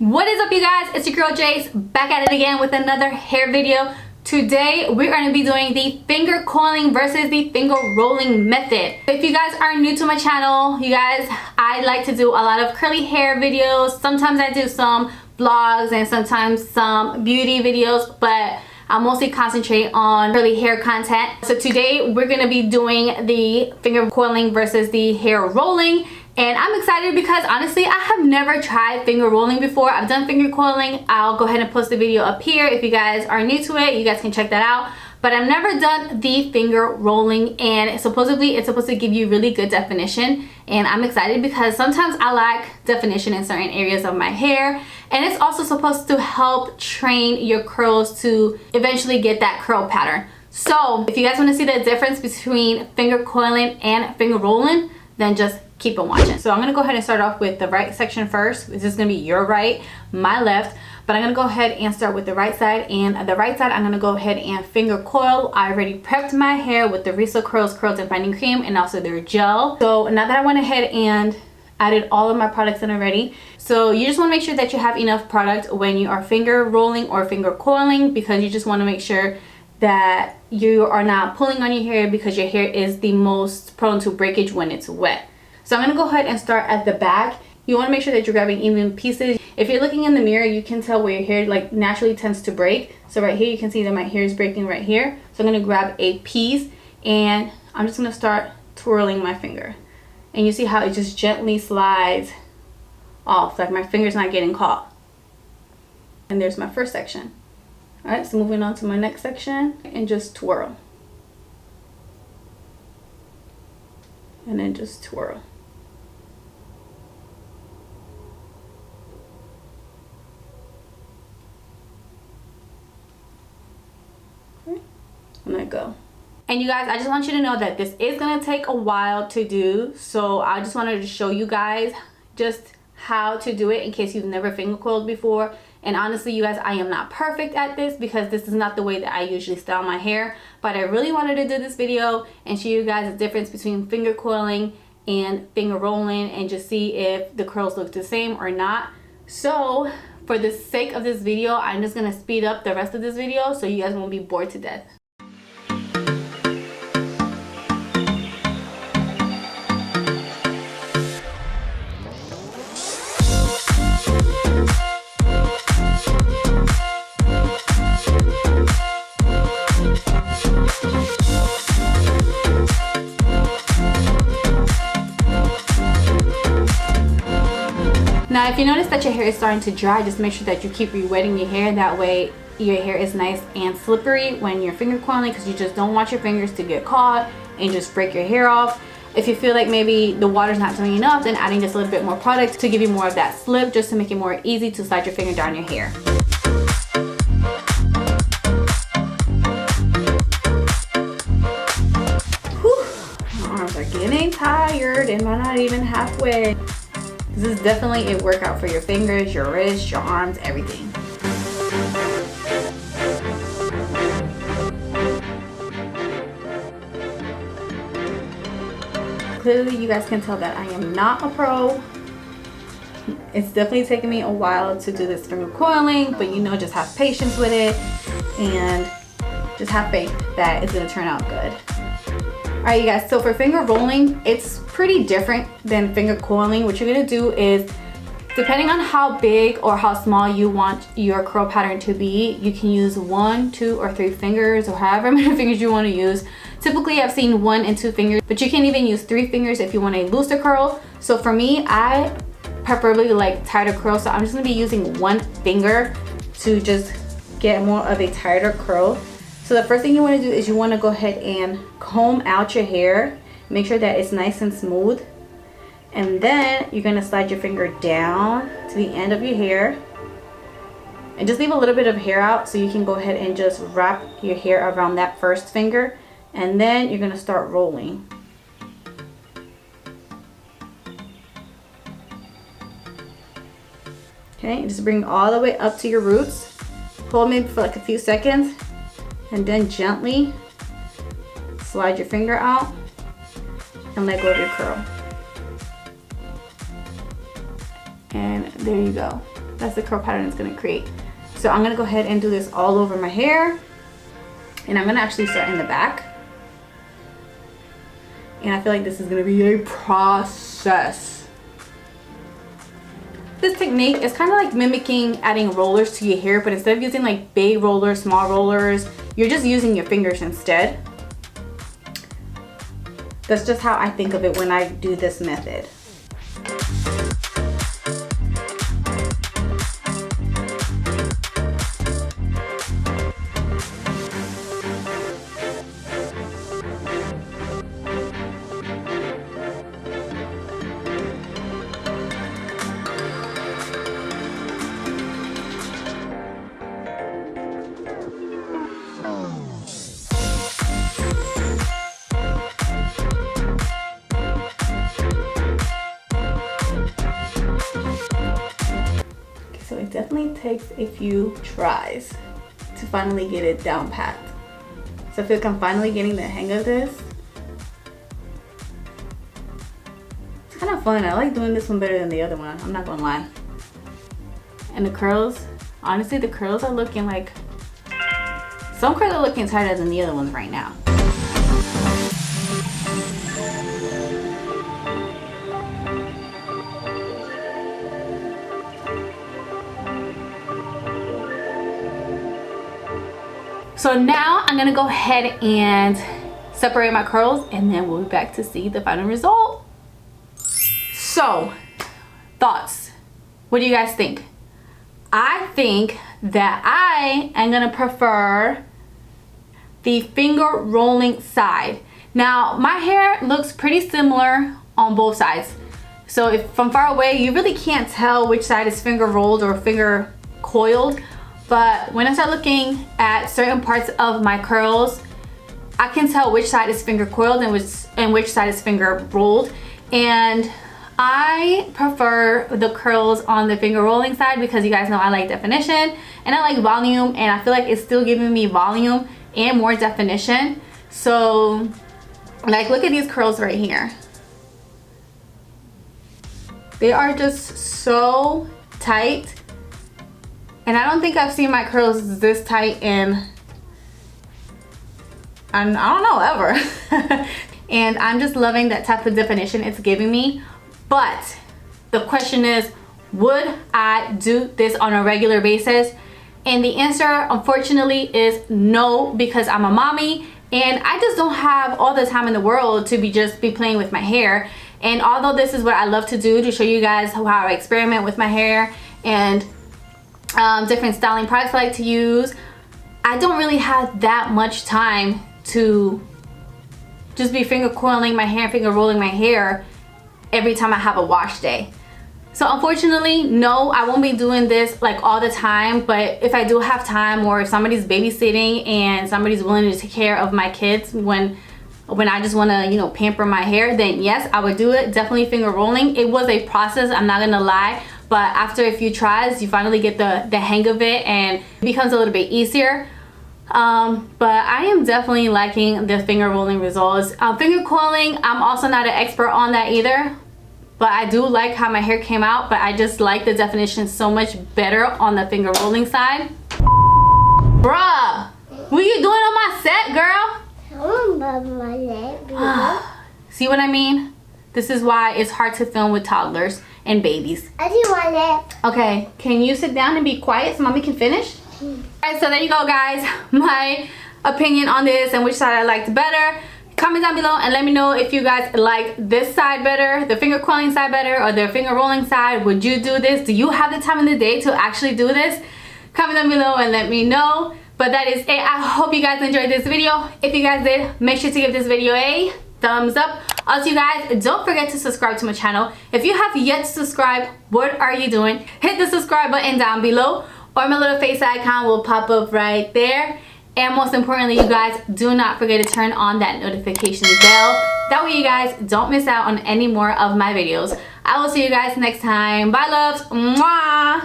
What is up, you guys? It's your girl Jace, back at it again with another hair video. Today we're going to be doing the finger coiling versus the finger rolling method. If you guys are new to my channel, you guys, I like to do a lot of curly hair videos. Sometimes I do some vlogs and sometimes some beauty videos, but I mostly concentrate on curly hair content. So today we're going to be doing the finger coiling versus the hair rolling. And I'm excited because honestly, I have never tried finger rolling before. I've done finger coiling. I'll go ahead and post the video up here. If you guys are new to it, you guys can check that out. But I've never done the finger rolling, and supposedly it's supposed to give you really good definition. And I'm excited because sometimes I lack definition in certain areas of my hair. And it's also supposed to help train your curls to eventually get that curl pattern. So if you guys want to see the difference between finger coiling and finger rolling, then just keep on watching. So I'm going to go ahead and start off with the right section first. This is going to be your right, my left. But I'm going to go ahead and start with the right side. And the right side, I'm going to go ahead and finger coil. I already prepped my hair with the Riso Curls Curl Defining Cream and also their gel. So now that I went ahead and added all of my products in already, so you just want to make sure that you have enough product when you are finger rolling or finger coiling, because you just want to make sure that you are not pulling on your hair, because your hair is the most prone to breakage when it's wet. So I'm going to go ahead and start at the back. You want to make sure that you're grabbing even pieces. If you're looking in the mirror, you can tell where your hair like naturally tends to break. So right here, you can see that my hair is breaking right here. So I'm going to grab a piece and I'm just going to start twirling my finger. And you see how it just gently slides off, like my finger's not getting caught. And there's my first section. All right, so moving on to my next section and just twirl. And then just twirl. And let go. And you guys, I just want you to know that this is gonna take a while to do, so I just wanted to show you guys just how to do it in case you've never finger coiled before. And honestly, you guys, I am not perfect at this because this is not the way that I usually style my hair, but I really wanted to do this video and show you guys the difference between finger coiling and finger rolling and just see if the curls look the same or not. So for the sake of this video, I'm just gonna speed up the rest of this video so you guys won't be bored to death. Now, if you notice that your hair is starting to dry, just make sure that you keep re-wetting your hair. That way your hair is nice and slippery when you're finger coiling, because you just don't want your fingers to get caught and just break your hair off. If you feel like maybe the water's not doing enough, then adding just a little bit more product to give you more of that slip, just to make it more easy to slide your finger down your hair. Whew, my arms are getting tired and I'm not even halfway. This is definitely a workout for your fingers, your wrists, your arms, everything. Clearly, you guys can tell that I am not a pro. It's definitely taken me a while to do this finger coiling, but you know, just have patience with it and just have faith that it's gonna turn out good. Alright, you guys, so for finger rolling, it's pretty different than finger coiling. What you're gonna do is, depending on how big or how small you want your curl pattern to be, you can use 1, 2, or 3 fingers, or however many fingers you want to use. Typically, I've seen 1 and 2 fingers, but you can even use 3 fingers if you want a looser curl. So for me, I preferably like tighter curls, so I'm just gonna be using 1 finger to just get more of a tighter curl. So the first thing you want to do is you want to go ahead and comb out your hair. Make sure that it's nice and smooth. And then you're going to slide your finger down to the end of your hair. And just leave a little bit of hair out so you can go ahead and just wrap your hair around that first finger. And then you're going to start rolling. Okay, and just bring all the way up to your roots. Hold maybe for like a few seconds. And then gently slide your finger out and let go of your curl. And there you go. That's the curl pattern it's gonna create. So I'm gonna go ahead and do this all over my hair. And I'm gonna actually start in the back. And I feel like this is gonna be a process. This technique is kind of like mimicking adding rollers to your hair, but instead of using like big rollers, small rollers, you're just using your fingers instead. That's just how I think of it when I do this method. So it definitely takes a few tries to finally get it down pat. So I feel like I'm finally getting the hang of this. It's kind of fun. I like doing this one better than the other one, I'm not gonna lie. And the curls, honestly the curls are looking like, some curls are looking tighter than the other ones right now. So now I'm gonna go ahead and separate my curls and then we'll be back to see the final result. So, thoughts. What do you guys think? I think that I am gonna prefer the finger rolling side. Now, my hair looks pretty similar on both sides. So if from far away, you really can't tell which side is finger rolled or finger coiled. But when I start looking at certain parts of my curls, I can tell which side is finger coiled and which side is finger rolled. And I prefer the curls on the finger rolling side because you guys know I like definition and I like volume, and I feel like it's still giving me volume and more definition. So like, look at these curls right here. They are just so tight. And I don't think I've seen my curls this tight in, I don't know, ever. And I'm just loving that type of definition it's giving me. But the question is, would I do this on a regular basis? And the answer, unfortunately, is no, because I'm a mommy and I just don't have all the time in the world to be playing with my hair. And although this is what I love to do, to show you guys how I experiment with my hair and different styling products I like to use, I don't really have that much time to just be finger coiling my hair, finger rolling my hair every time I have a wash day. So unfortunately, no, I won't be doing this like all the time. But if I do have time, or if somebody's babysitting and somebody's willing to take care of my kids when I just want to, you know, pamper my hair, then yes, I would do it. Definitely finger rolling. It was a process, I'm not gonna lie. But after a few tries, you finally get the hang of it and it becomes a little bit easier. But I am definitely liking the finger rolling results. Finger coiling, I'm also not an expert on that either. But I do like how my hair came out, but I just like the definition so much better on the finger rolling side. Bruh, what are you doing on my set, girl? I want my leg. See what I mean? This is why it's hard to film with toddlers and babies. I do my leg. Okay, can you sit down and be quiet so mommy can finish? Alright, so there you go, guys. My opinion on this and which side I liked better. Comment down below and let me know if you guys like this side better, the finger coiling side better, or the finger rolling side. Would you do this? Do you have the time in the day to actually do this? Comment down below and let me know. But that is it. I hope you guys enjoyed this video. If you guys did, make sure to give this video a thumbs up. Also, you guys, don't forget to subscribe to my channel. If you have yet to subscribe, what are you doing? Hit the subscribe button down below, or my little face icon will pop up right there. And most importantly, you guys, do not forget to turn on that notification bell. That way you guys don't miss out on any more of my videos. I will see you guys next time. Bye, loves. Mwah!